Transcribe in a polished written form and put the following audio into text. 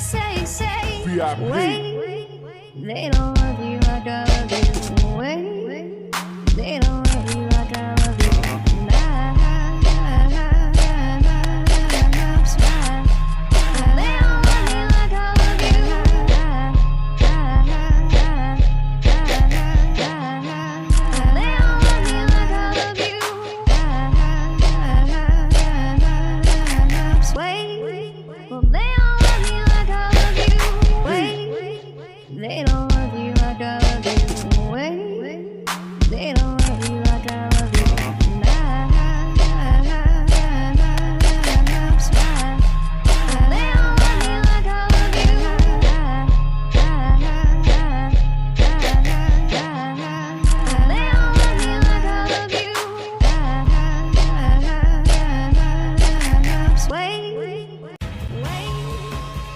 say, VIP. wait. They don't love you, I love you, wait. They don't